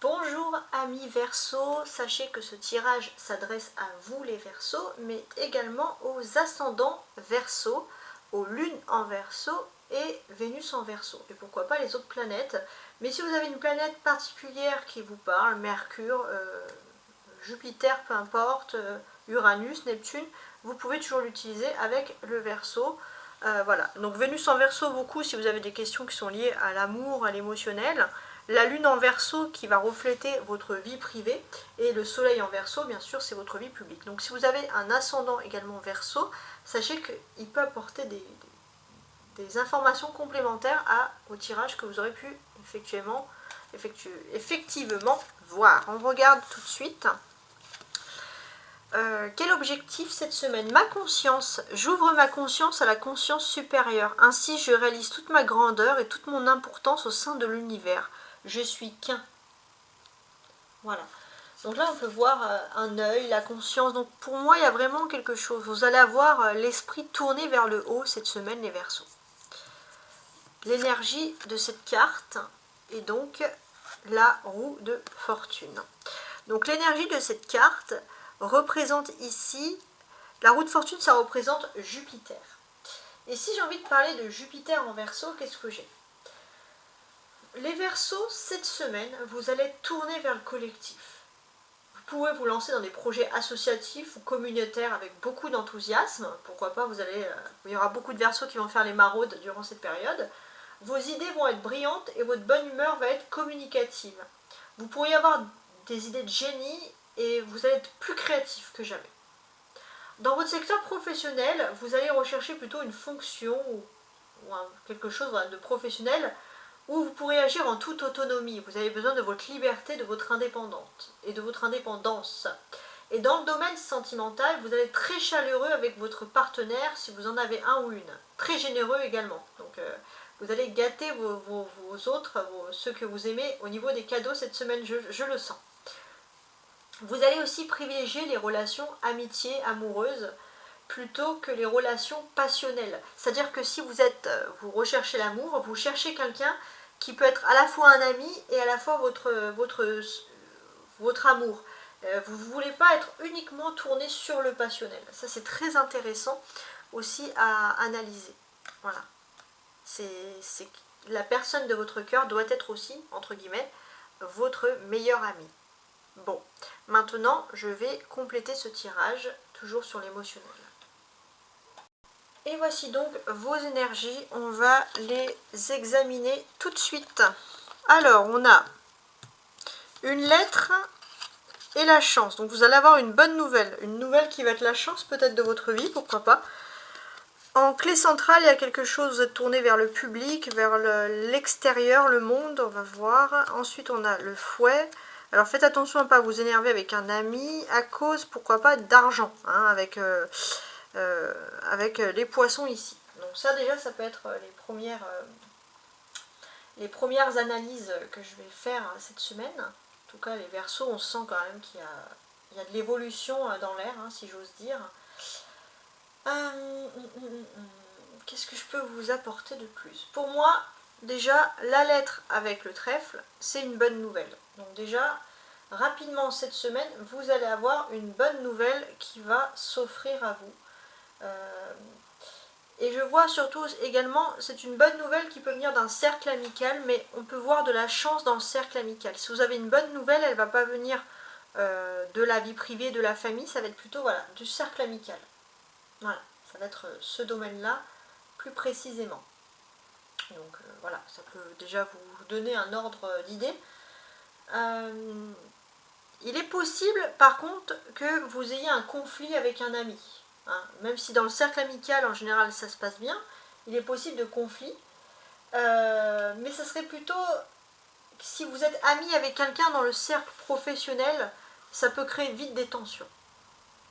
Bonjour amis Verseau, sachez que ce tirage s'adresse à vous les Verseaux, mais également aux ascendants Verseau, aux lunes en Verseau et Vénus en Verseau, et pourquoi pas les autres planètes. Mais si vous avez une planète particulière qui vous parle, Mercure, Jupiter, peu importe, Uranus, Neptune, vous pouvez toujours l'utiliser avec le Verseau. Voilà, donc Vénus en Verseau beaucoup si vous avez des questions qui sont liées à l'amour, à l'émotionnel. La lune en Verseau qui va refléter votre vie privée, et le soleil en Verseau, bien sûr, c'est votre vie publique. Donc si vous avez un ascendant également Verseau, sachez qu'il peut apporter des informations complémentaires au tirage que vous aurez pu effectivement voir. On regarde tout de suite. Quel objectif cette semaine? Ma conscience. J'ouvre ma conscience à la conscience supérieure. Ainsi, je réalise toute ma grandeur et toute mon importance au sein de l'univers. Je suis qu'un. Voilà. Donc là, on peut voir un œil, la conscience. Donc pour moi, il y a vraiment quelque chose. Vous allez avoir l'esprit tourné vers le haut cette semaine, les Verseaux. L'énergie de cette carte est donc la roue de fortune. Donc l'énergie de cette carte représente ici, la roue de fortune, ça représente Jupiter. Et si j'ai envie de parler de Jupiter en Verseau, qu'est-ce que j'ai? Les Verseaux, cette semaine, vous allez tourner vers le collectif. Vous pouvez vous lancer dans des projets associatifs ou communautaires avec beaucoup d'enthousiasme. Pourquoi pas, il y aura beaucoup de Verseaux qui vont faire les maraudes durant cette période. Vos idées vont être brillantes et votre bonne humeur va être communicative. Vous pourriez avoir des idées de génie et vous allez être plus créatif que jamais. Dans votre secteur professionnel, vous allez rechercher plutôt une fonction ou quelque chose de professionnel où vous pourrez agir en toute autonomie. Vous avez besoin de votre liberté, de votre indépendance et de votre indépendance. Et dans le domaine sentimental, vous allez être très chaleureux avec votre partenaire si vous en avez un ou une. Très généreux également. Donc vous allez gâter vos autres, ceux que vous aimez au niveau des cadeaux cette semaine, je le sens. Vous allez aussi privilégier les relations amitiés, amoureuses, plutôt que les relations passionnelles. C'est-à-dire que si vous recherchez l'amour, vous cherchez quelqu'un qui peut être à la fois un ami et à la fois votre amour. Vous ne voulez pas être uniquement tourné sur le passionnel. Ça, c'est très intéressant aussi à analyser. Voilà. La personne de votre cœur doit être aussi, entre guillemets, votre meilleur ami. Bon, maintenant, je vais compléter ce tirage, toujours sur l'émotionnel. Et voici donc vos énergies, on va les examiner tout de suite. Alors, on a une lettre et la chance. Donc vous allez avoir une bonne nouvelle, une nouvelle qui va être la chance peut-être de votre vie, pourquoi pas. En clé centrale, il y a quelque chose, vous êtes tourné vers le public, vers l'extérieur, le monde, on va voir. Ensuite, on a le fouet. Alors faites attention à ne pas vous énerver avec un ami, à cause, pourquoi pas, d'argent, hein, avec les poissons ici. Donc ça déjà, ça peut être les premières analyses que je vais faire cette semaine. En tout cas, les Verseaux, on sent quand même qu'il y a de l'évolution dans l'air, hein, si j'ose dire. Qu'est-ce que je peux vous apporter de plus? Pour moi, déjà, la lettre avec le trèfle, c'est une bonne nouvelle. Donc déjà, rapidement cette semaine, vous allez avoir une bonne nouvelle qui va s'offrir à vous. Et je vois surtout également, c'est une bonne nouvelle qui peut venir d'un cercle amical, mais on peut voir de la chance dans le cercle amical. Si vous avez une bonne nouvelle, elle ne va pas venir de la vie privée, de la famille, ça va être plutôt du cercle amical. Voilà, ça va être ce domaine-là, plus précisément. Donc voilà, ça peut déjà vous donner un ordre d'idée. Il est possible, par contre, que vous ayez un conflit avec un ami. Hein. Même si dans le cercle amical, en général, ça se passe bien, il est possible de conflit. Mais ça serait plutôt, si vous êtes ami avec quelqu'un dans le cercle professionnel, ça peut créer vite des tensions.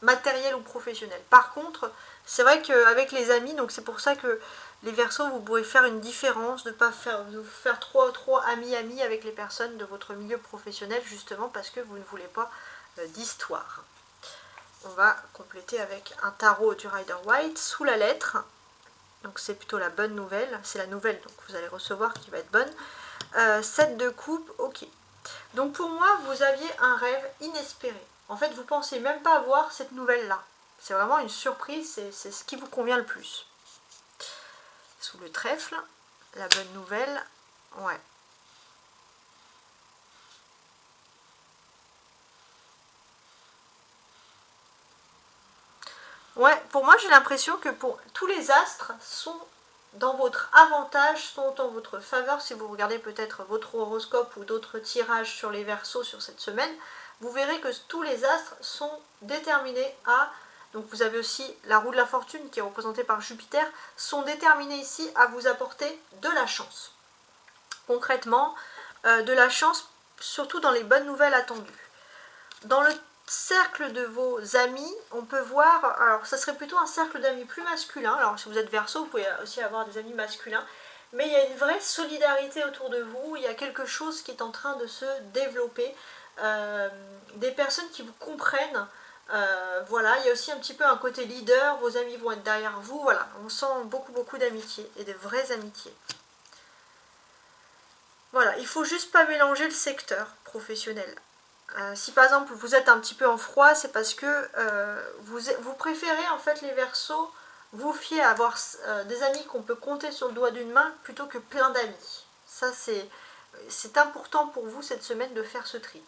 Matériel ou professionnel. Par contre, c'est vrai qu'avec les amis, donc c'est pour ça que les Verseaux, vous pourrez faire une différence, de ne pas vous faire trop amis avec les personnes de votre milieu professionnel, justement parce que vous ne voulez pas d'histoire. On va compléter avec un tarot du Rider-Waite sous la lettre. Donc c'est plutôt la bonne nouvelle, c'est la nouvelle donc vous allez recevoir qui va être bonne. 7 de coupe, ok. Donc pour moi, vous aviez un rêve inespéré. En fait, vous ne pensez même pas avoir cette nouvelle-là. C'est vraiment une surprise, c'est ce qui vous convient le plus. Sous le trèfle, la bonne nouvelle, ouais. Ouais, pour moi j'ai l'impression que pour tous les astres sont dans votre avantage, sont en votre faveur. Si vous regardez peut-être votre horoscope ou d'autres tirages sur les Verseaux sur cette semaine, vous verrez que tous les astres sont déterminés à, donc vous avez aussi la roue de la fortune qui est représentée par Jupiter, sont déterminés ici à vous apporter de la chance. Concrètement, de la chance surtout dans les bonnes nouvelles attendues. Dans le cercle de vos amis, on peut voir, alors ça serait plutôt un cercle d'amis plus masculin, alors si vous êtes Verseau, vous pouvez aussi avoir des amis masculins, mais il y a une vraie solidarité autour de vous, il y a quelque chose qui est en train de se développer, des personnes qui vous comprennent, voilà, il y a aussi un petit peu un côté leader, vos amis vont être derrière vous, voilà, on sent beaucoup d'amitié, et de vraies amitiés. Voilà, il ne faut juste pas mélanger le secteur professionnel. Si par exemple vous êtes un petit peu en froid, c'est parce que vous préférez en fait les Verseaux vous fier à avoir des amis qu'on peut compter sur le doigt d'une main plutôt que plein d'amis. Ça c'est important pour vous cette semaine de faire ce tri.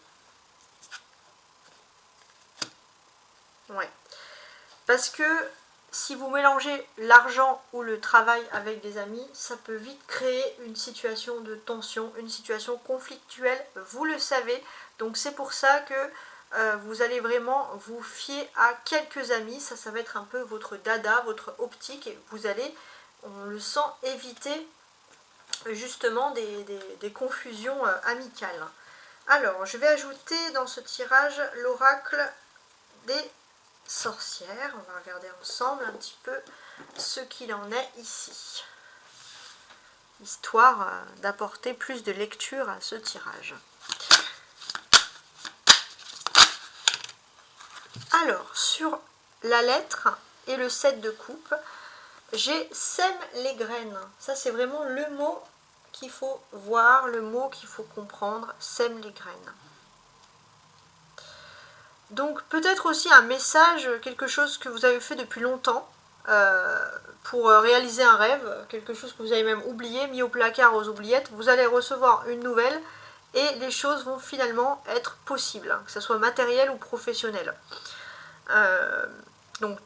Ouais. Parce que si vous mélangez l'argent ou le travail avec des amis, ça peut vite créer une situation de tension, une situation conflictuelle, vous le savez. Donc c'est pour ça que vous allez vraiment vous fier à quelques amis, ça va être un peu votre dada, votre optique, et vous allez, on le sent, éviter justement des confusions amicales. Alors, je vais ajouter dans ce tirage l'oracle des sorcières. On va regarder ensemble un petit peu ce qu'il en est ici, histoire d'apporter plus de lecture à ce tirage. Alors, sur la lettre et le 7 de coupe, j'ai sème les graines. Ça, c'est vraiment le mot qu'il faut voir, le mot qu'il faut comprendre, sème les graines. Donc peut-être aussi un message, quelque chose que vous avez fait depuis longtemps pour réaliser un rêve, quelque chose que vous avez même oublié, mis au placard aux oubliettes. Vous allez recevoir une nouvelle et les choses vont finalement être possibles, hein, que ce soit matériel ou professionnel. Donc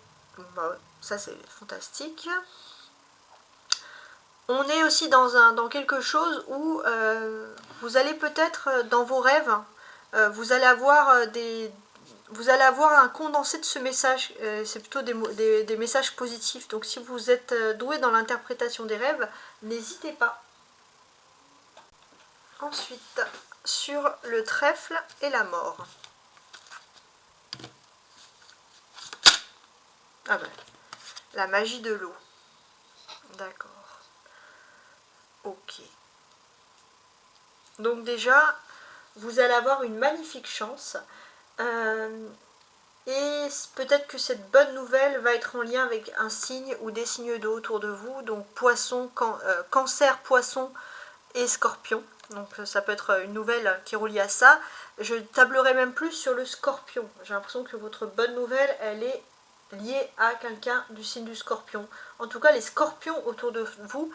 bah, ça c'est fantastique. On est aussi dans quelque chose où vous allez peut-être dans vos rêves, vous allez avoir un condensé de ce message, c'est plutôt des messages positifs. Donc si vous êtes doué dans l'interprétation des rêves, n'hésitez pas. Ensuite, sur le trèfle et la mort. Ah ben, la magie de l'eau. D'accord. Ok. Donc déjà, vous allez avoir une magnifique chance. Et peut-être que cette bonne nouvelle va être en lien avec un signe ou des signes d'eau autour de vous. Donc poisson, cancer, poisson et scorpion. Donc ça peut être une nouvelle qui est reliée à ça. Je tablerai même plus sur le scorpion. J'ai l'impression que votre bonne nouvelle, elle est liée à quelqu'un du signe du scorpion. En tout cas, les scorpions autour de vous,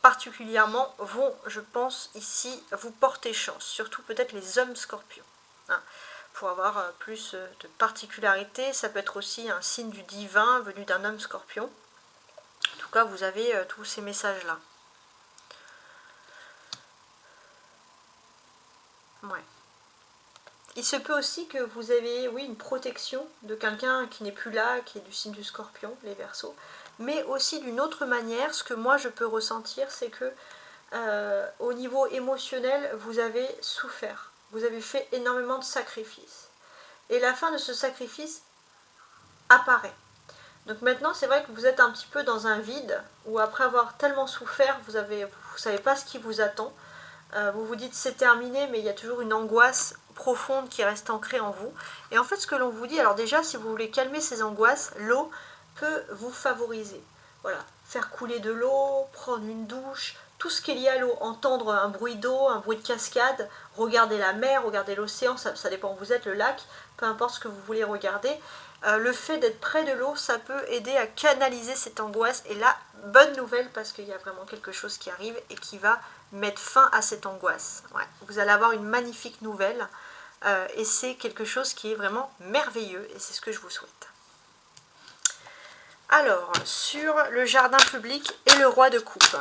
particulièrement, vont, je pense, ici, vous porter chance. Surtout peut-être les hommes scorpions. Hein. Pour avoir plus de particularité, ça peut être aussi un signe du divin venu d'un homme scorpion. En tout cas, vous avez tous ces messages-là. Ouais. Il se peut aussi que vous ayez, oui, une protection de quelqu'un qui n'est plus là, qui est du signe du scorpion, les Verseaux. Mais aussi d'une autre manière, ce que moi je peux ressentir, c'est que au niveau émotionnel, vous avez souffert. Vous avez fait énormément de sacrifices. Et la fin de ce sacrifice apparaît. Donc maintenant, c'est vrai que vous êtes un petit peu dans un vide, où après avoir tellement souffert, vous ne savez pas ce qui vous attend. Vous vous dites c'est terminé, mais il y a toujours une angoisse profonde qui reste ancrée en vous. Et en fait, ce que l'on vous dit, alors déjà, si vous voulez calmer ces angoisses, l'eau peut vous favoriser. Voilà, faire couler de l'eau, prendre une douche, tout ce qui est lié à l'eau, entendre un bruit d'eau, un bruit de cascade, regarder la mer, regarder l'océan, ça dépend où vous êtes, le lac, peu importe ce que vous voulez regarder. Le fait d'être près de l'eau, ça peut aider à canaliser cette angoisse. Et là, bonne nouvelle, parce qu'il y a vraiment quelque chose qui arrive et qui va mettre fin à cette angoisse. Ouais. Vous allez avoir une magnifique nouvelle et c'est quelque chose qui est vraiment merveilleux et c'est ce que je vous souhaite. Alors, sur le jardin public et le roi de coupe.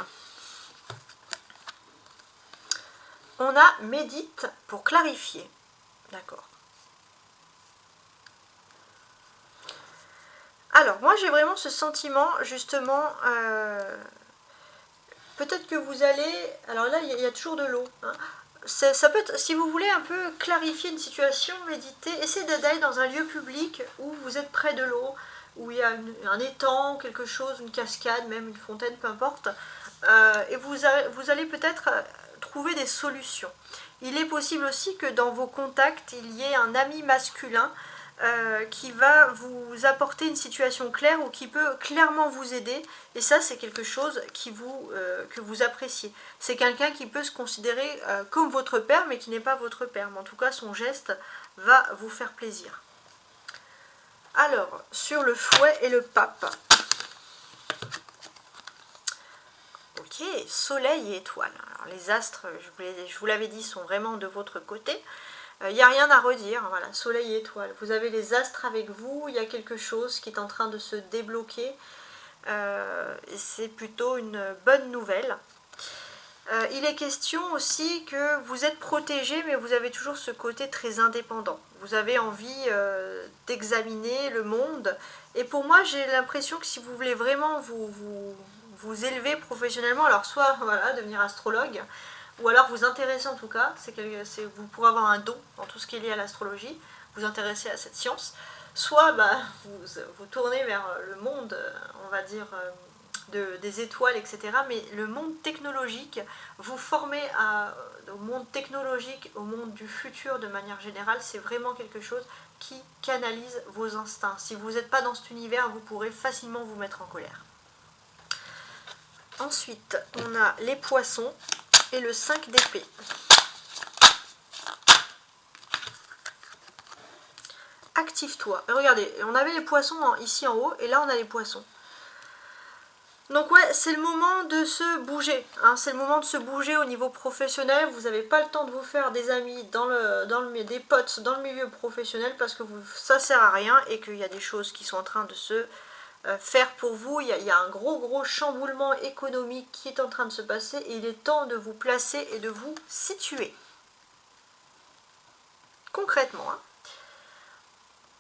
On a médite pour clarifier. D'accord. Alors, moi j'ai vraiment ce sentiment, justement, peut-être que vous allez... Alors là, il y a toujours de l'eau. Hein. Ça peut être, si vous voulez un peu clarifier une situation, méditer, essayez d'aller dans un lieu public où vous êtes près de l'eau, où il y a un étang, quelque chose, une cascade, même une fontaine, peu importe. Et vous allez peut-être trouver des solutions. Il est possible aussi que dans vos contacts, il y ait un ami masculin qui va vous apporter une situation claire ou qui peut clairement vous aider. Et ça, c'est quelque chose que vous appréciez. C'est quelqu'un qui peut se considérer comme votre père, mais qui n'est pas votre père. Mais en tout cas, son geste va vous faire plaisir. Alors, sur le fouet et le pape. Ok, soleil et étoiles. Alors, les astres, je vous l'avais dit, sont vraiment de votre côté. Il n'y a rien à redire, voilà, soleil et étoiles. Vous avez les astres avec vous, il y a quelque chose qui est en train de se débloquer. C'est plutôt une bonne nouvelle. Il est question aussi que vous êtes protégé, mais vous avez toujours ce côté très indépendant. Vous avez envie d'examiner le monde. Et pour moi, j'ai l'impression que si vous voulez vraiment vous élever professionnellement, alors soit voilà, devenir astrologue, ou alors vous intéresser en tout cas, vous pourrez avoir un don dans tout ce qui est lié à l'astrologie, vous intéresser à cette science, soit vous tournez vers le monde, on va dire, des étoiles, etc. Mais le monde technologique, vous formez au monde technologique, au monde du futur de manière générale, c'est vraiment quelque chose qui canalise vos instincts. Si vous n'êtes pas dans cet univers, vous pourrez facilement vous mettre en colère. Ensuite, on a les poissons et le 5 d'épée. Active-toi. Regardez, on avait les poissons ici en haut et là on a les poissons. Donc ouais, c'est le moment de se bouger. Hein, c'est le moment de se bouger au niveau professionnel. Vous n'avez pas le temps de vous faire des amis, des potes dans le milieu professionnel parce que ça ne sert à rien et qu'il y a des choses qui sont en train de se faire pour vous. Il y a un gros chamboulement économique qui est en train de se passer et il est temps de vous placer et de vous situer. Concrètement. Hein.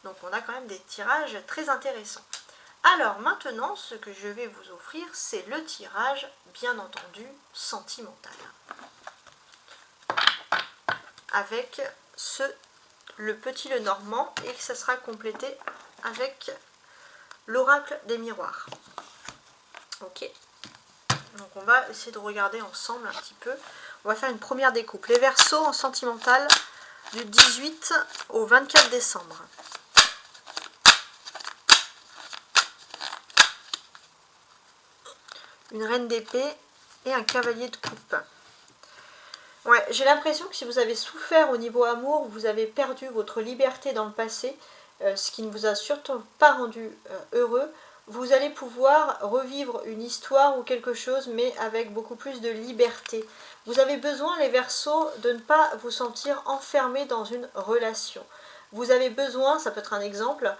Donc on a quand même des tirages très intéressants. Alors maintenant, ce que je vais vous offrir, c'est le tirage, bien entendu, sentimental. Avec le petit Lenormand et ça sera complété avec l'oracle des miroirs. Ok. Donc on va essayer de regarder ensemble un petit peu. On va faire une première découpe. Les Verseaux en sentimental du 18 au 24 décembre. Une reine d'épée et un cavalier de coupe. Ouais, j'ai l'impression que si vous avez souffert au niveau amour, vous avez perdu votre liberté dans le passé, ce qui ne vous a surtout pas rendu heureux, vous allez pouvoir revivre une histoire ou quelque chose, mais avec beaucoup plus de liberté. Vous avez besoin, les Verseaux, de ne pas vous sentir enfermé dans une relation. Vous avez besoin, ça peut être un exemple,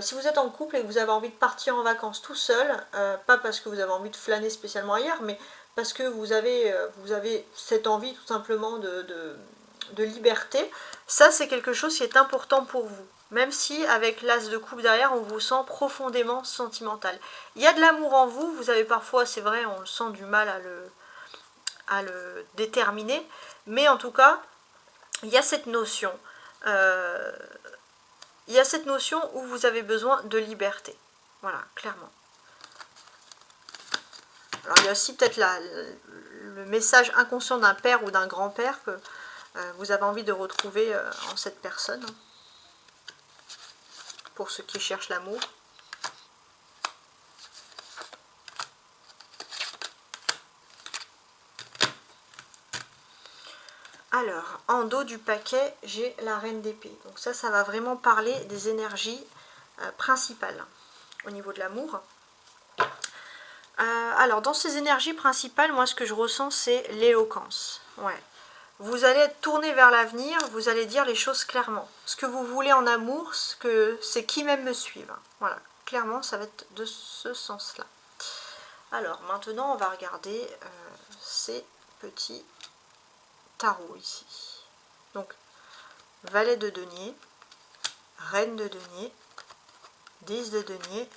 si vous êtes en couple et que vous avez envie de partir en vacances tout seul, pas parce que vous avez envie de flâner spécialement ailleurs, mais parce que vous avez cette envie tout simplement de liberté, ça c'est quelque chose qui est important pour vous. Même si avec l'as de coupe derrière, on vous sent profondément sentimental. Il y a de l'amour en vous, vous avez parfois, c'est vrai, on le sent du mal à le déterminer, mais en tout cas, il y a cette notion. Il y a cette notion où vous avez besoin de liberté. Voilà, clairement. Alors il y a aussi peut-être le message inconscient d'un père ou d'un grand-père que vous avez envie de retrouver en cette personne. Pour ceux qui cherchent l'amour. Alors, en dos du paquet, j'ai la reine d'épée. Donc ça va vraiment parler des énergies principales au niveau de l'amour. Alors, dans ces énergies principales, moi, ce que je ressens, c'est l'éloquence. Ouais. Vous allez être tourné vers l'avenir, vous allez dire les choses clairement. Ce que vous voulez en amour, c'est qui m'aime me suivre. Voilà, clairement, ça va être de ce sens-là. Alors, maintenant, on va regarder ces petits tarots ici. Donc, valet de denier, reine de denier, 10 de denier.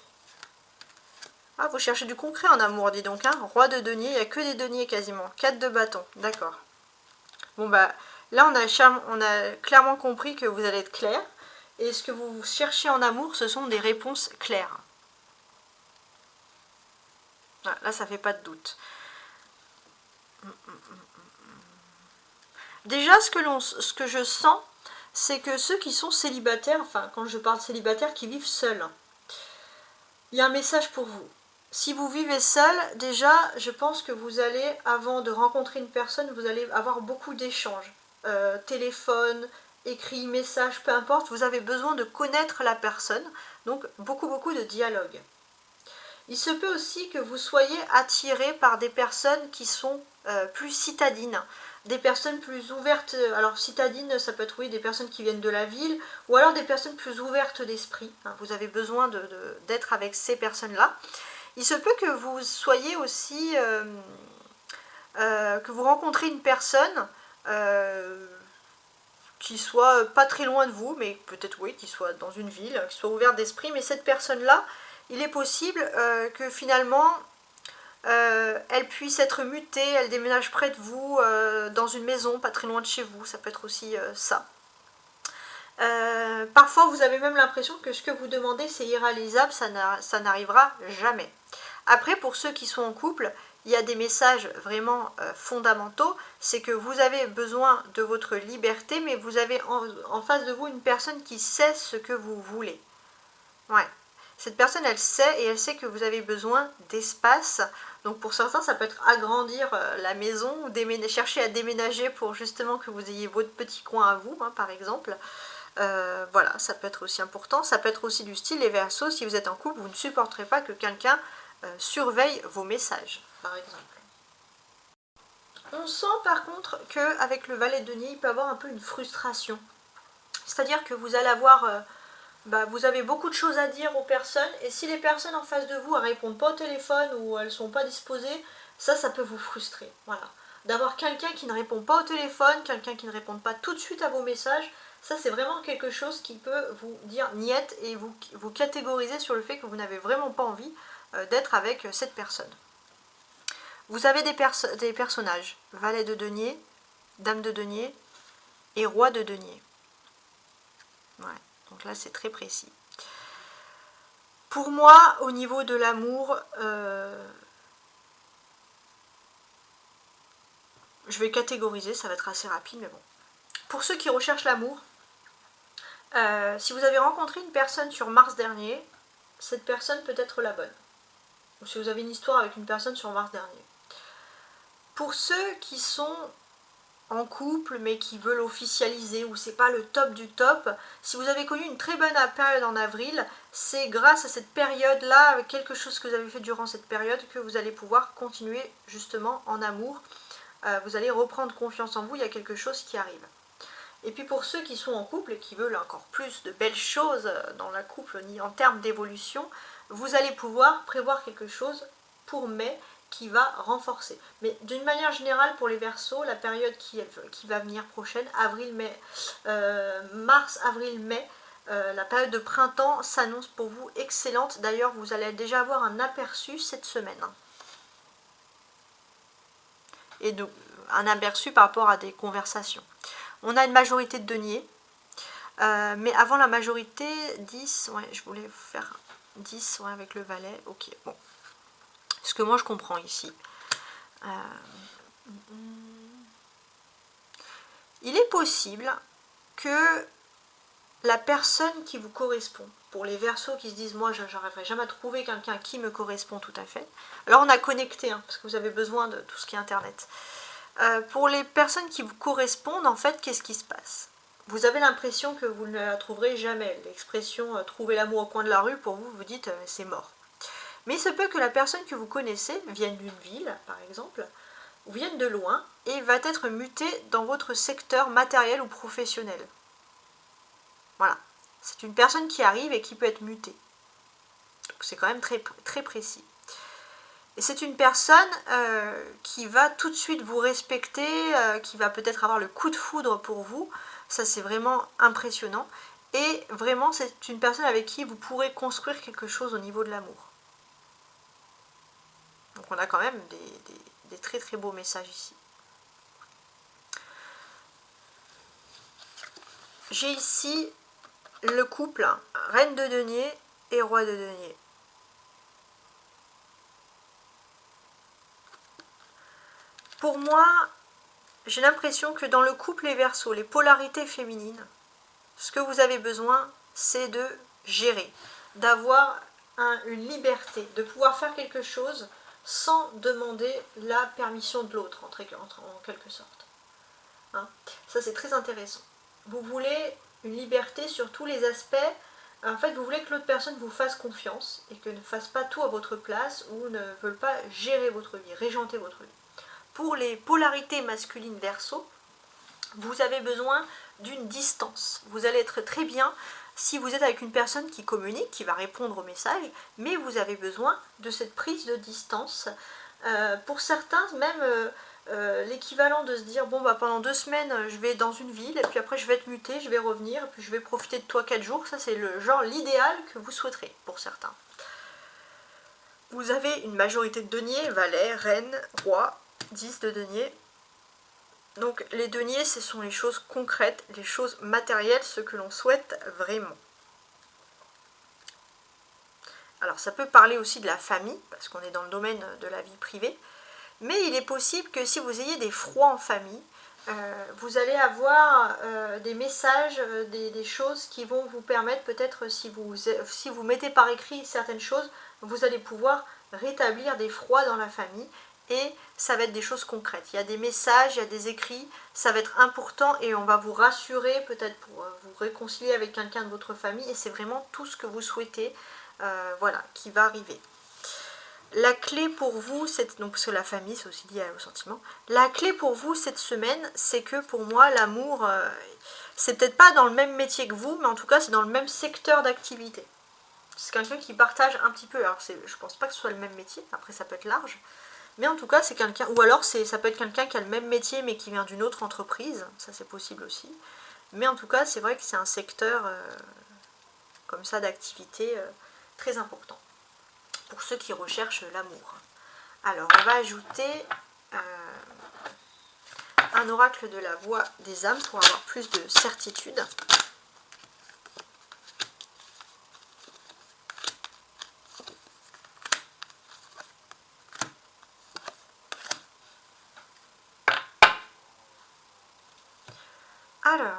Ah, vous cherchez du concret en amour, dis donc, hein. Roi de denier, il n'y a que des deniers quasiment. 4 de bâton, d'accord. Bon, bah, là, on a clairement compris que vous allez être clair. Et ce que vous cherchez en amour, ce sont des réponses claires. Ah, là, ça fait pas de doute. Déjà, ce que je sens, c'est que ceux qui sont célibataires, enfin, quand je parle célibataires, qui vivent seuls, il y a un message pour vous. Si vous vivez seul, déjà, je pense que vous allez, avant de rencontrer une personne, vous allez avoir beaucoup d'échanges. Téléphone, écrit, message, peu importe, vous avez besoin de connaître la personne, donc beaucoup de dialogue. Il se peut aussi que vous soyez attiré par des personnes qui sont plus citadines, des personnes plus ouvertes. Alors citadines, ça peut être oui, des personnes qui viennent de la ville, ou alors des personnes plus ouvertes d'esprit. Vous avez besoin d'être avec ces personnes-là. Il se peut que vous soyez aussi, que vous rencontrez une personne qui soit pas très loin de vous, mais peut-être oui, qui soit dans une ville, qui soit ouverte d'esprit, mais cette personne-là, il est possible que finalement, elle puisse être mutée, elle déménage près de vous, dans une maison, pas très loin de chez vous, ça peut être aussi ça. Parfois, vous avez même l'impression que ce que vous demandez, c'est irréalisable, ça n'arrivera jamais. Après, pour ceux qui sont en couple, il y a des messages vraiment fondamentaux, c'est que vous avez besoin de votre liberté, mais vous avez en face de vous une personne qui sait ce que vous voulez. Ouais. Cette personne, elle sait, et elle sait que vous avez besoin d'espace. Donc pour certains, ça peut être agrandir la maison, ou chercher à déménager pour justement que vous ayez votre petit coin à vous, hein, par exemple. Voilà, ça peut être aussi important. Ça peut être aussi du style, les Verseaux, si vous êtes en couple, vous ne supporterez pas que quelqu'un surveille vos messages, par exemple. On sent par contre qu'avec le valet de denier, il peut y avoir un peu une frustration. C'est-à-dire que vous allez avoir... vous avez beaucoup de choses à dire aux personnes, et si les personnes en face de vous ne répondent pas au téléphone ou elles ne sont pas disposées, ça peut vous frustrer. Voilà. D'avoir quelqu'un qui ne répond pas au téléphone, quelqu'un qui ne répond pas tout de suite à vos messages, ça c'est vraiment quelque chose qui peut vous dire niette et vous catégoriser sur le fait que vous n'avez vraiment pas envie d'être avec cette personne. Vous avez des personnages, valet de denier, dame de denier et roi de denier. Ouais. Donc là, c'est très précis. Pour moi, au niveau de l'amour, je vais catégoriser, ça va être assez rapide, mais bon. Pour ceux qui recherchent l'amour, si vous avez rencontré une personne sur Mars dernier, cette personne peut être la bonne. Ou si vous avez une histoire avec une personne sur Mars dernier. Pour ceux qui sont en couple mais qui veulent officialiser ou c'est pas le top du top, si vous avez connu une très bonne période en avril, c'est grâce à cette période là, avec quelque chose que vous avez fait durant cette période, que vous allez pouvoir continuer justement en amour. Vous allez reprendre confiance en vous, il y a quelque chose qui arrive. Et puis pour ceux qui sont en couple et qui veulent encore plus de belles choses dans la couple en termes d'évolution, vous allez pouvoir prévoir quelque chose pour mai qui va renforcer. Mais d'une manière générale, pour les Verseaux, la période qui va venir prochaine, mars, avril, mai, la période de printemps s'annonce pour vous excellente. D'ailleurs, vous allez déjà avoir un aperçu cette semaine. Et donc, un aperçu par rapport à des conversations. On a une majorité de deniers. Mais avant la majorité, 10, ouais, je voulais faire 10 ouais, avec le valet. Ok, bon. Ce que moi je comprends ici. Il est possible que la personne qui vous correspond, pour les Verseaux qui se disent moi je n'arriverai jamais à trouver quelqu'un qui me correspond tout à fait. Alors on a connecté, hein, parce que vous avez besoin de tout ce qui est internet. pour les personnes qui vous correspondent, en fait, qu'est-ce qui se passe? Vous avez l'impression que vous ne la trouverez jamais. L'expression trouver l'amour au coin de la rue, pour vous, vous dites c'est mort. Mais il se peut que la personne que vous connaissez vienne d'une ville, par exemple, ou vienne de loin, et va être mutée dans votre secteur matériel ou professionnel. Voilà. C'est une personne qui arrive et qui peut être mutée. C'est quand même très, très précis. Et c'est une personne qui va tout de suite vous respecter, qui va peut-être avoir le coup de foudre pour vous. Ça, c'est vraiment impressionnant. Et vraiment, c'est une personne avec qui vous pourrez construire quelque chose au niveau de l'amour. Donc on a quand même des très très beaux messages ici. J'ai ici le couple, reine de denier et roi de denier. Pour moi, j'ai l'impression que dans le couple les Verseaux, les polarités féminines, ce que vous avez besoin, c'est de gérer, d'avoir une liberté, de pouvoir faire quelque chose sans demander la permission de l'autre, en quelque sorte. Hein, ça, c'est très intéressant. Vous voulez une liberté sur tous les aspects. En fait, vous voulez que l'autre personne vous fasse confiance et que ne fasse pas tout à votre place ou ne veut pas gérer votre vie, régenter votre vie. Pour les polarités masculines Verseau, vous avez besoin d'une distance. Vous allez être très bien si vous êtes avec une personne qui communique, qui va répondre aux messages, mais vous avez besoin de cette prise de distance. Pour certains, même l'équivalent de se dire, bon, bah, pendant 2 semaines, je vais dans une ville, et puis après je vais être muté, je vais revenir, et puis je vais profiter de toi 4 jours. Ça, c'est le genre, l'idéal que vous souhaiterez pour certains. Vous avez une majorité de deniers, valet, reine, roi, 10 de deniers. Donc les deniers, ce sont les choses concrètes, les choses matérielles, ce que l'on souhaite vraiment. Alors ça peut parler aussi de la famille, parce qu'on est dans le domaine de la vie privée, mais il est possible que si vous ayez des froids en famille, vous allez avoir des messages, des choses qui vont vous permettre, peut-être si vous mettez par écrit certaines choses, vous allez pouvoir rétablir des froids dans la famille. Et ça va être des choses concrètes. Il y a des messages, il y a des écrits, ça va être important et on va vous rassurer, peut-être pour vous réconcilier avec quelqu'un de votre famille. Et c'est vraiment tout ce que vous souhaitez, voilà, qui va arriver. La clé pour vous, donc parce que la famille, c'est aussi lié au sentiment. La clé pour vous cette semaine, c'est que pour moi, l'amour, c'est peut-être pas dans le même métier que vous, mais en tout cas, c'est dans le même secteur d'activité. C'est quelqu'un qui partage un petit peu. Alors, je pense pas que ce soit le même métier, après ça peut être large. Mais en tout cas, c'est quelqu'un, ou alors ça peut être quelqu'un qui a le même métier mais qui vient d'une autre entreprise, ça c'est possible aussi. Mais en tout cas, c'est vrai que c'est un secteur comme ça d'activité très important pour ceux qui recherchent l'amour. Alors, on va ajouter un oracle de la voix des âmes pour avoir plus de certitude. Alors,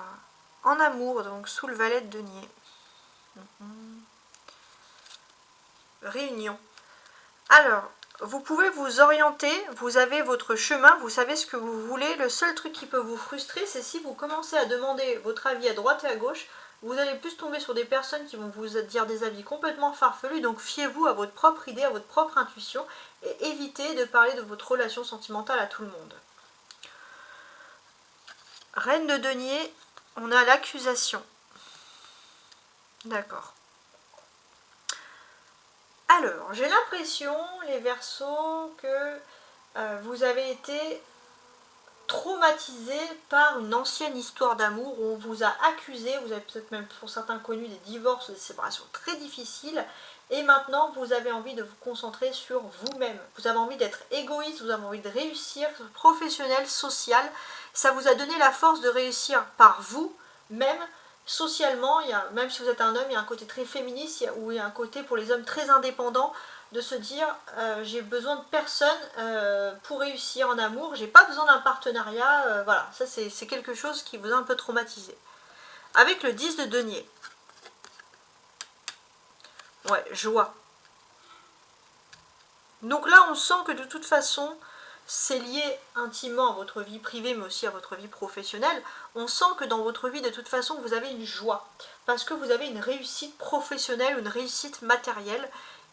en amour, donc sous le valet de denier. Réunion. Alors, vous pouvez vous orienter, vous avez votre chemin, vous savez ce que vous voulez. Le seul truc qui peut vous frustrer, c'est si vous commencez à demander votre avis à droite et à gauche, vous allez plus tomber sur des personnes qui vont vous dire des avis complètement farfelus. Donc fiez-vous à votre propre idée, à votre propre intuition et évitez de parler de votre relation sentimentale à tout le monde. Reine de denier, on a l'accusation. D'accord. Alors, j'ai l'impression, les Verseaux, que vous avez été traumatisé par une ancienne histoire d'amour où on vous a accusé, vous avez peut-être même pour certains connu des divorces, des séparations très difficiles, et maintenant vous avez envie de vous concentrer sur vous-même. Vous avez envie d'être égoïste, vous avez envie de réussir, professionnel, social. Ça vous a donné la force de réussir par vous-même. Socialement, même si vous êtes un homme, il y a un côté très féministe, où il y a un côté pour les hommes très indépendant, de se dire j'ai besoin de personne pour réussir en amour, j'ai pas besoin d'un partenariat, voilà, ça c'est quelque chose qui vous a un peu traumatisé. Avec le 10 de denier, ouais, joie. Donc là on sent que de toute façon, c'est lié intimement à votre vie privée, mais aussi à votre vie professionnelle, on sent que dans votre vie, de toute façon, vous avez une joie, parce que vous avez une réussite professionnelle, une réussite matérielle,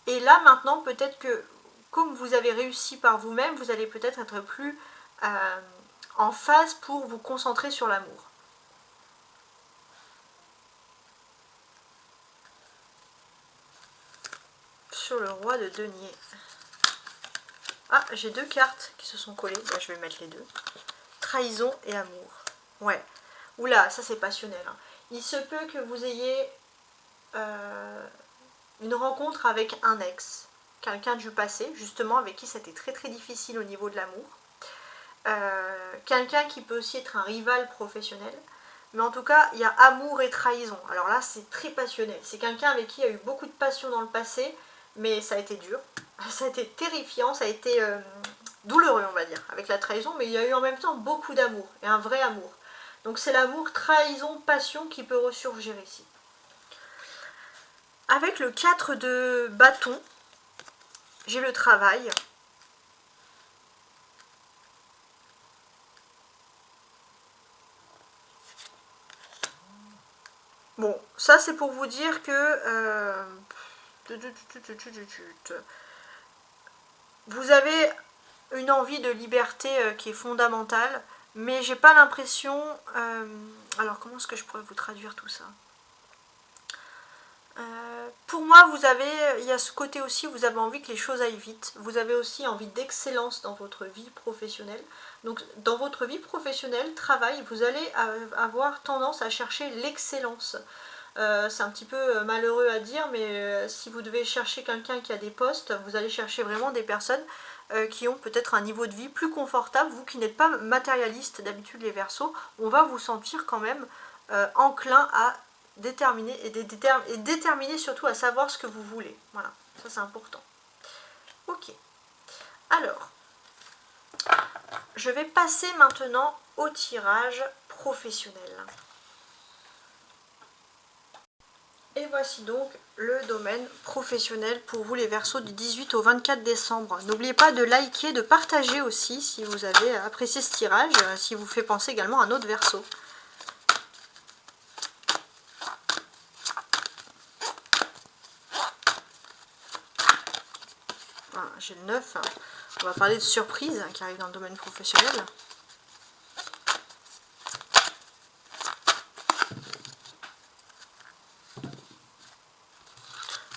et là, maintenant, peut-être que, comme vous avez réussi par vous-même, vous allez peut-être être plus en phase pour vous concentrer sur l'amour. Sur le roi de denier. Ah, j'ai deux cartes qui se sont collées. Là, je vais mettre les deux. Trahison et amour. Ouais. Oula, ça c'est passionnel. Hein. Il se peut que vous ayez une rencontre avec un ex. Quelqu'un du passé, justement, avec qui c'était très très difficile au niveau de l'amour. Quelqu'un qui peut aussi être un rival professionnel. Mais en tout cas, il y a amour et trahison. Alors là, c'est très passionnel. C'est quelqu'un avec qui il y a eu beaucoup de passion dans le passé, mais ça a été dur. Ça a été terrifiant, ça a été douloureux, on va dire, avec la trahison, mais il y a eu en même temps beaucoup d'amour, et un vrai amour. Donc c'est l'amour, trahison, passion qui peut ressurgir ici. Avec le 4 de bâton, j'ai le travail. Bon, ça c'est pour vous dire que vous avez une envie de liberté qui est fondamentale, mais j'ai pas l'impression... alors comment est-ce que je pourrais vous traduire tout ça? Pour moi, il y a ce côté aussi, vous avez envie que les choses aillent vite. Vous avez aussi envie d'excellence dans votre vie professionnelle. Donc, dans votre vie professionnelle, travail, vous allez avoir tendance à chercher l'excellence. C'est un petit peu malheureux à dire, mais si vous devez chercher quelqu'un qui a des postes, vous allez chercher vraiment des personnes qui ont peut-être un niveau de vie plus confortable. Vous qui n'êtes pas matérialiste d'habitude, les Verseaux, on va vous sentir quand même enclin à déterminer et déterminer surtout à savoir ce que vous voulez. Voilà, ça c'est important. Ok. Alors, je vais passer maintenant au tirage professionnel. Et voici donc le domaine professionnel pour vous les Verseaux du 18 au 24 décembre. N'oubliez pas de liker, de partager aussi si vous avez apprécié ce tirage, si vous fait penser également à un autre Verseau. Voilà, j'ai le 9. On va parler de surprises qui arrivent dans le domaine professionnel.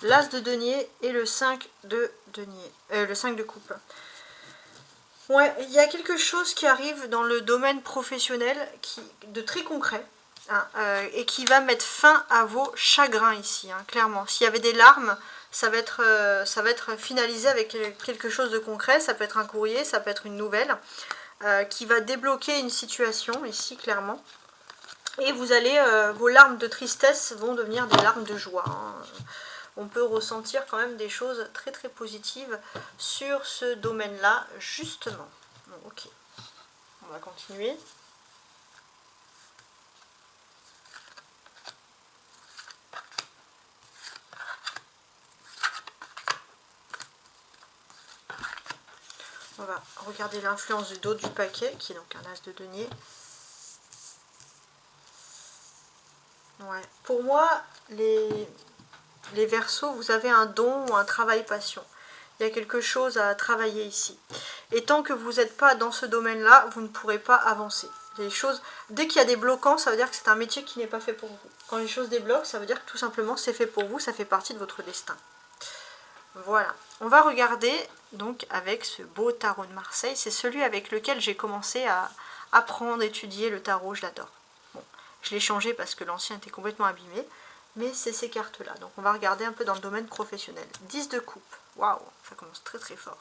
L'As de denier et le 5 de denier, le 5 de coupe. Ouais, il y a quelque chose qui arrive dans le domaine professionnel de très concret hein, et qui va mettre fin à vos chagrins ici, hein, clairement. S'il y avait des larmes, ça va être finalisé avec quelque chose de concret. Ça peut être un courrier, ça peut être une nouvelle qui va débloquer une situation ici, clairement. Et vous allez, vos larmes de tristesse vont devenir des larmes de joie. Hein. On peut ressentir quand même des choses très très positives sur ce domaine-là, justement. Bon, ok, on va continuer. On va regarder l'influence du dos du paquet, qui est donc un as de denier. Ouais. Pour moi, les Verseaux, vous avez un don ou un travail passion. Il y a quelque chose à travailler ici. Et tant que vous n'êtes pas dans ce domaine-là, vous ne pourrez pas avancer. Les choses, dès qu'il y a des bloquants, ça veut dire que c'est un métier qui n'est pas fait pour vous. Quand les choses débloquent, ça veut dire que tout simplement c'est fait pour vous, ça fait partie de votre destin. Voilà. On va regarder donc avec ce beau tarot de Marseille. C'est celui avec lequel j'ai commencé à apprendre, étudier le tarot, je l'adore. Bon, je l'ai changé parce que l'ancien était complètement abîmé. Mais c'est ces cartes-là. Donc on va regarder un peu dans le domaine professionnel. 10 de coupe. Waouh, ça commence très très fort.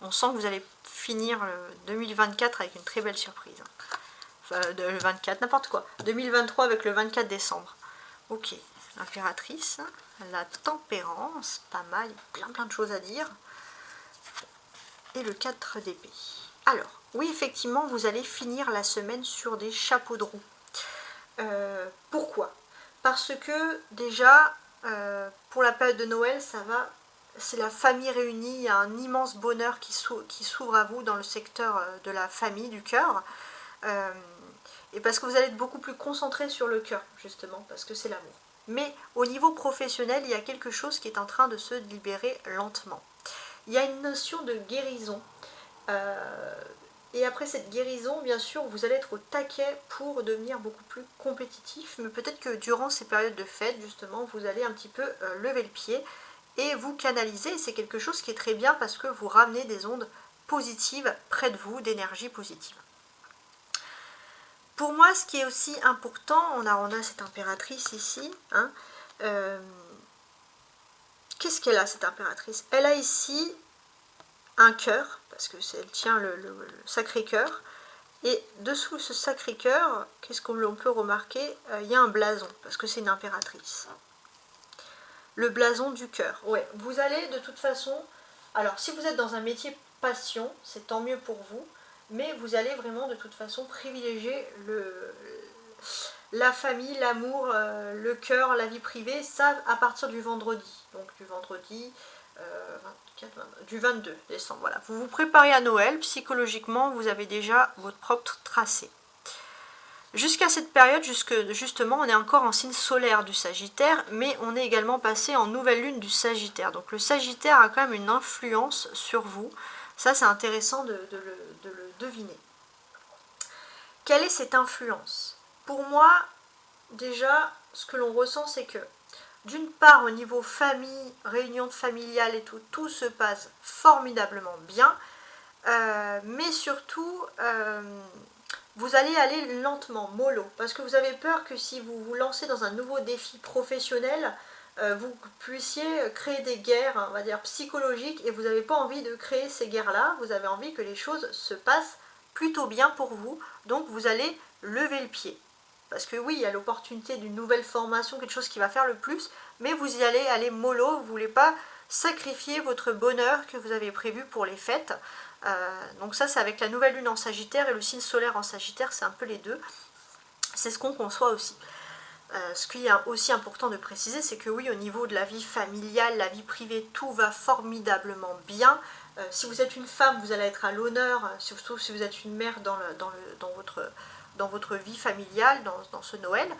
On sent que vous allez finir 2024 avec une très belle surprise. Enfin, le 24, n'importe quoi. 2023 avec le 24 décembre. Ok, l'impératrice, la tempérance, pas mal, plein de choses à dire. Et le 4 d'épée. Alors, oui, effectivement, vous allez finir la semaine sur des chapeaux de roue. Pourquoi ? Parce que déjà, pour la période de Noël, ça va c'est la famille réunie, il y a un immense bonheur qui s'ouvre à vous dans le secteur de la famille, du cœur. Et parce que vous allez être beaucoup plus concentré sur le cœur, justement, parce que c'est l'amour. Mais au niveau professionnel, il y a quelque chose qui est en train de se libérer lentement. Il y a une notion de guérison. Et après cette guérison, bien sûr, vous allez être au taquet pour devenir beaucoup plus compétitif. Mais peut-être que durant ces périodes de fête, justement, vous allez un petit peu lever le pied et vous canaliser. C'est quelque chose qui est très bien parce que vous ramenez des ondes positives près de vous, d'énergie positive. Pour moi, ce qui est aussi important, on a cette impératrice ici. Hein, qu'est-ce qu'elle a, cette impératrice? Elle a ici un cœur, parce que elle tient le sacré cœur. Et dessous ce sacré cœur, qu'est-ce qu'on peut remarquer? Il y a un blason, parce que c'est une impératrice. Le blason du cœur. Ouais, vous allez de toute façon... Alors, si vous êtes dans un métier passion, c'est tant mieux pour vous. Mais vous allez vraiment de toute façon privilégier la famille, l'amour, le cœur, la vie privée, ça à partir du vendredi. Donc du vendredi 22 décembre. Voilà. Vous vous préparez à Noël, psychologiquement, vous avez déjà votre propre tracé. Jusqu'à cette période, justement, on est encore en signe solaire du Sagittaire, mais on est également passé en nouvelle lune du Sagittaire. Donc le Sagittaire a quand même une influence sur vous. Ça, c'est intéressant de le deviner. Quelle est cette influence? Pour moi, déjà, ce que l'on ressent, c'est que, d'une part, au niveau famille, réunion familiale et tout, tout se passe formidablement bien, mais surtout, vous allez aller lentement, mollo, parce que vous avez peur que si vous vous lancez dans un nouveau défi professionnel, vous puissiez créer des guerres, on va dire, psychologiques, et vous n'avez pas envie de créer ces guerres-là, vous avez envie que les choses se passent plutôt bien pour vous, donc vous allez lever le pied. Parce que oui, il y a l'opportunité d'une nouvelle formation, quelque chose qui va faire le plus, mais vous y allez aller mollo, vous ne voulez pas sacrifier votre bonheur que vous avez prévu pour les fêtes. Donc ça, c'est avec la nouvelle lune en Sagittaire et le signe solaire en Sagittaire, c'est un peu les deux. C'est ce qu'on conçoit aussi. Ce qui est aussi important de préciser, c'est que oui, au niveau de la vie familiale, la vie privée, tout va formidablement bien. Si vous êtes une femme, vous allez être à l'honneur, surtout si vous êtes une mère dans votre vie familiale, dans ce Noël.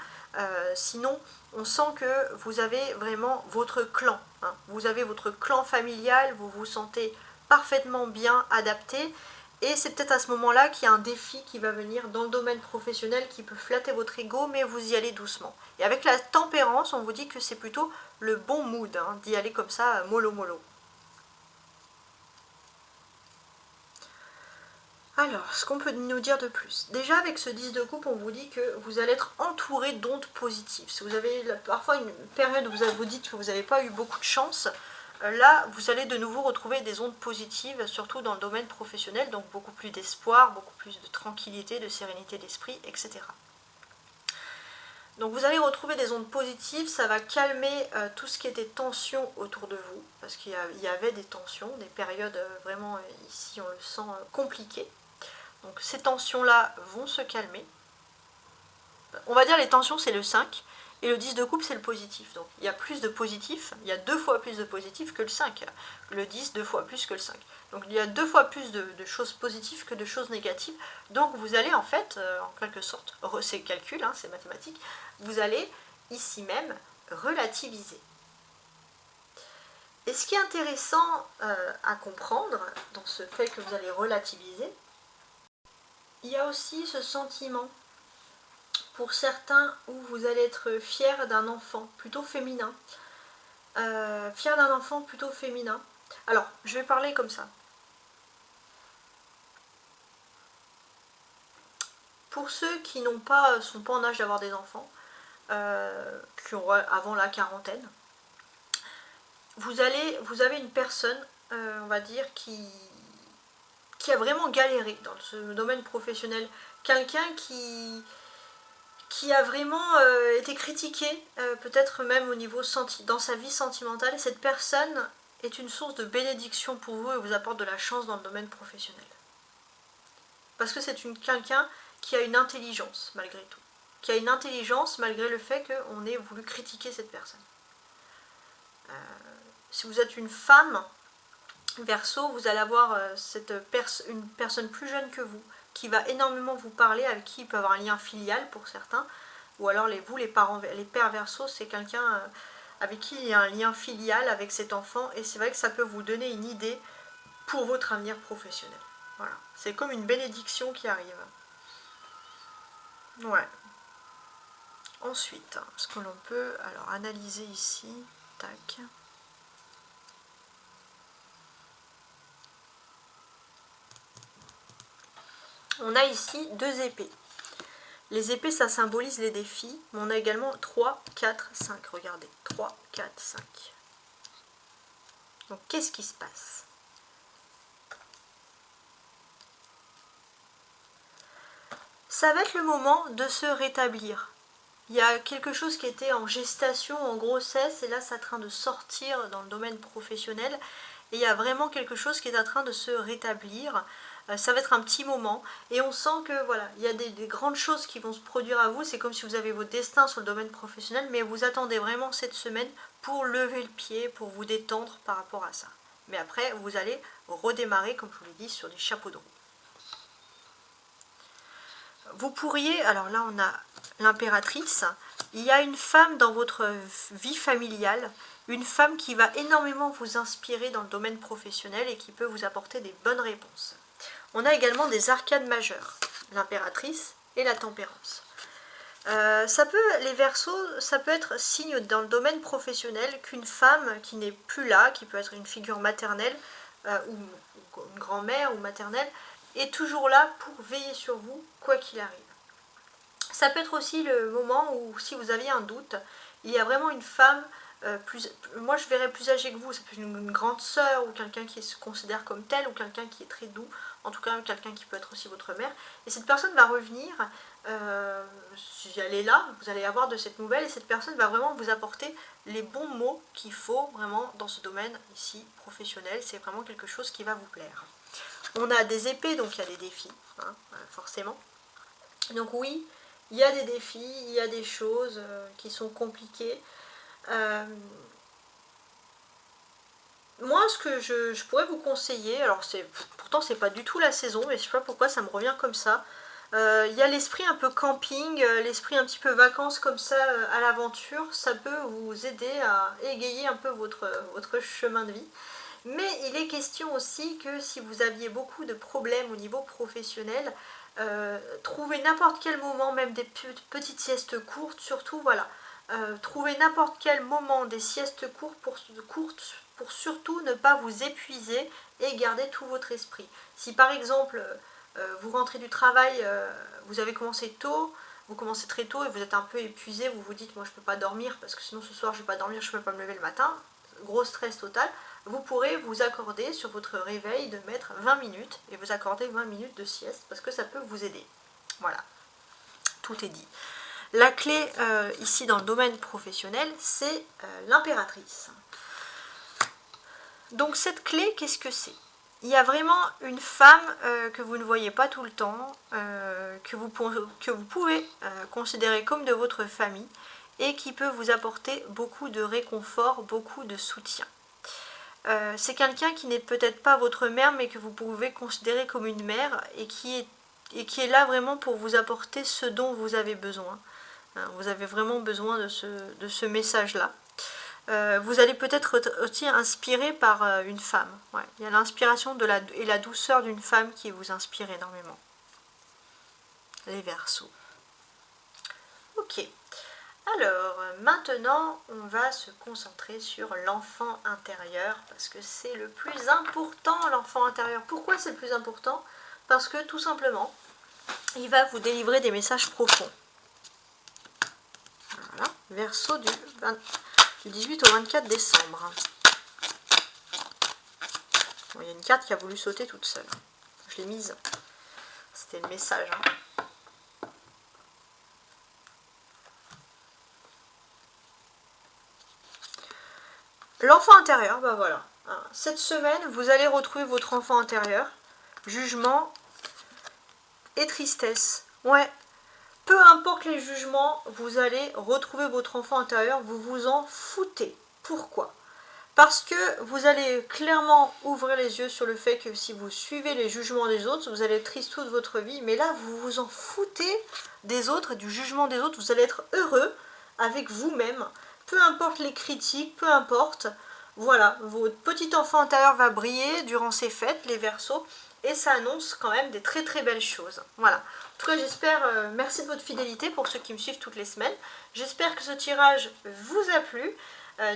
Sinon, on sent que vous avez vraiment votre clan. Hein. Vous avez votre clan familial, vous vous sentez parfaitement bien adapté. Et c'est peut-être à ce moment-là qu'il y a un défi qui va venir dans le domaine professionnel qui peut flatter votre ego, mais vous y allez doucement. Et avec la tempérance, on vous dit que c'est plutôt le bon mood, hein, d'y aller comme ça, mollo mollo. Alors, ce qu'on peut nous dire de plus? Déjà, avec ce 10 de coupe, on vous dit que vous allez être entouré d'ondes positives. Si vous avez parfois une période où vous dites que vous n'avez pas eu beaucoup de chance, là, vous allez de nouveau retrouver des ondes positives, surtout dans le domaine professionnel, donc beaucoup plus d'espoir, beaucoup plus de tranquillité, de sérénité d'esprit, etc. Donc vous allez retrouver des ondes positives, ça va calmer tout ce qui était tension autour de vous, parce qu'il y avait des tensions, des périodes vraiment, ici on le sent, compliquées. Donc ces tensions-là vont se calmer. On va dire les tensions, c'est le 5. Et le 10 de coupe, c'est le positif. Donc il y a plus de positif, il y a 2 fois plus de positif que le 5. Le 10, 2 fois plus que le 5. Donc il y a 2 fois plus de choses positives que de choses négatives. Donc vous allez en fait, en quelque sorte, c'est calcul, hein, c'est mathématique, vous allez ici même relativiser. Et ce qui est intéressant à comprendre dans ce fait que vous allez relativiser, il y a aussi ce sentiment pour certains où vous allez être fier d'un enfant plutôt féminin. Fier d'un enfant plutôt féminin. Alors, je vais parler comme ça. Pour ceux qui sont pas en âge d'avoir des enfants, qui ont avant la quarantaine, vous avez une personne, on va dire, qui a vraiment galéré dans ce domaine professionnel. Quelqu'un qui a vraiment été critiqué, peut-être même au niveau dans sa vie sentimentale. Et cette personne est une source de bénédiction pour vous et vous apporte de la chance dans le domaine professionnel. Parce que c'est quelqu'un qui a une intelligence malgré tout. Qui a une intelligence malgré le fait qu'on ait voulu critiquer cette personne. si vous êtes une femme, Verseau, vous allez avoir une personne plus jeune que vous, qui va énormément vous parler, avec qui il peut avoir un lien filial pour certains, ou alors les pères Verseau, c'est quelqu'un avec qui il y a un lien filial avec cet enfant, et c'est vrai que ça peut vous donner une idée pour votre avenir professionnel. Voilà, c'est comme une bénédiction qui arrive. Ouais. Ensuite, ce que l'on peut alors analyser ici, tac. On a ici 2 épées. Les épées, ça symbolise les défis, mais on a également 3, 4, 5. Regardez, 3, 4, 5. Donc, qu'est-ce qui se passe? Ça va être le moment de se rétablir. Il y a quelque chose qui était en gestation, en grossesse, et là, c'est en train de sortir dans le domaine professionnel. Et il y a vraiment quelque chose qui est en train de se rétablir. Ça va être un petit moment et on sent que voilà, il y a des grandes choses qui vont se produire à vous. C'est comme si vous avez votre destin sur le domaine professionnel, mais vous attendez vraiment cette semaine pour lever le pied, pour vous détendre par rapport à ça. Mais après, vous allez redémarrer, comme je vous l'ai dit, sur des chapeaux de roue. Vous pourriez, alors là on a l'impératrice, il y a une femme dans votre vie familiale, une femme qui va énormément vous inspirer dans le domaine professionnel et qui peut vous apporter des bonnes réponses. On a également des arcades majeures, l'impératrice et la tempérance. Les Verseaux, ça peut être signe dans le domaine professionnel qu'une femme qui n'est plus là, qui peut être une figure maternelle ou une grand-mère ou maternelle, est toujours là pour veiller sur vous, quoi qu'il arrive. Ça peut être aussi le moment où, si vous aviez un doute, il y a vraiment une femme, moi je verrais plus âgée que vous, ça peut être une grande sœur ou quelqu'un qui se considère comme tel, ou quelqu'un qui est très doux, en tout cas quelqu'un qui peut être aussi votre mère, et cette personne va revenir, si elle est là, vous allez avoir de cette nouvelle, et cette personne va vraiment vous apporter les bons mots qu'il faut vraiment dans ce domaine ici professionnel, c'est vraiment quelque chose qui va vous plaire. On a des épées, donc il y a des défis, hein, forcément. Donc oui, il y a des défis, il y a des choses qui sont compliquées. Moi, ce que je pourrais vous conseiller, alors pourtant c'est pas du tout la saison, mais je sais pas pourquoi ça me revient comme ça. Il y a l'esprit un peu camping, l'esprit un petit peu vacances comme ça à l'aventure, ça peut vous aider à égayer un peu votre chemin de vie. Mais il est question aussi que si vous aviez beaucoup de problèmes au niveau professionnel, trouvez n'importe quel moment, même des petites siestes courtes, surtout voilà, trouvez n'importe quel moment des siestes courtes pour surtout ne pas vous épuiser et garder tout votre esprit. Si par exemple vous rentrez du travail, vous avez commencé tôt, vous commencez très tôt et vous êtes un peu épuisé, vous vous dites moi je ne peux pas dormir parce que sinon ce soir je ne vais pas dormir, je ne peux pas me lever le matin, gros stress total, vous pourrez vous accorder sur votre réveil de mettre 20 minutes et vous accorder 20 minutes de sieste parce que ça peut vous aider. Voilà, tout est dit. La clé ici dans le domaine professionnel, c'est l'impératrice. Donc cette clé, qu'est-ce que c'est? Il y a vraiment une femme que vous ne voyez pas tout le temps, que vous pouvez considérer comme de votre famille et qui peut vous apporter beaucoup de réconfort, beaucoup de soutien. C'est quelqu'un qui n'est peut-être pas votre mère, mais que vous pouvez considérer comme une mère et qui est là vraiment pour vous apporter ce dont vous avez besoin. Vous avez vraiment besoin de ce message-là. Vous allez peut-être aussi inspiré par une femme. Ouais, il y a l'inspiration et la douceur d'une femme qui vous inspire énormément. Les Verseaux. Ok. Alors, maintenant, on va se concentrer sur l'enfant intérieur, parce que c'est le plus important, l'enfant intérieur. Pourquoi c'est le plus important? Parce que, tout simplement, il va vous délivrer des messages profonds. Voilà, Verseau du 18 au 24 décembre. Bon, il y a une carte qui a voulu sauter toute seule. Je l'ai mise. C'était le message, hein. L'enfant intérieur, bah voilà. Cette semaine, vous allez retrouver votre enfant intérieur. Jugement et tristesse. Ouais. Peu importe les jugements, vous allez retrouver votre enfant intérieur. Vous vous en foutez. Pourquoi? parce que vous allez clairement ouvrir les yeux sur le fait que si vous suivez les jugements des autres, vous allez être triste toute votre vie, mais là vous vous en foutez des autres, du jugement des autres, vous allez être heureux avec vous-même, peu importe les critiques, peu importe, voilà, votre petit enfant intérieur va briller durant ces fêtes, les Verseaux, et ça annonce quand même des très très belles choses. Voilà. En tout cas, j'espère, merci de votre fidélité pour ceux qui me suivent toutes les semaines. J'espère que ce tirage vous a plu.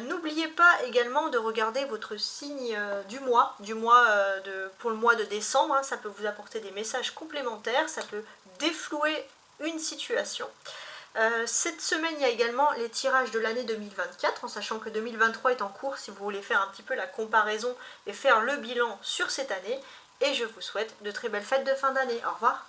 N'oubliez pas également de regarder votre signe du mois pour le mois de décembre. Hein, ça peut vous apporter des messages complémentaires, ça peut déflouer une situation. Cette semaine, il y a également les tirages de l'année 2024, en sachant que 2023 est en cours si vous voulez faire un petit peu la comparaison et faire le bilan sur cette année. Et je vous souhaite de très belles fêtes de fin d'année. Au revoir.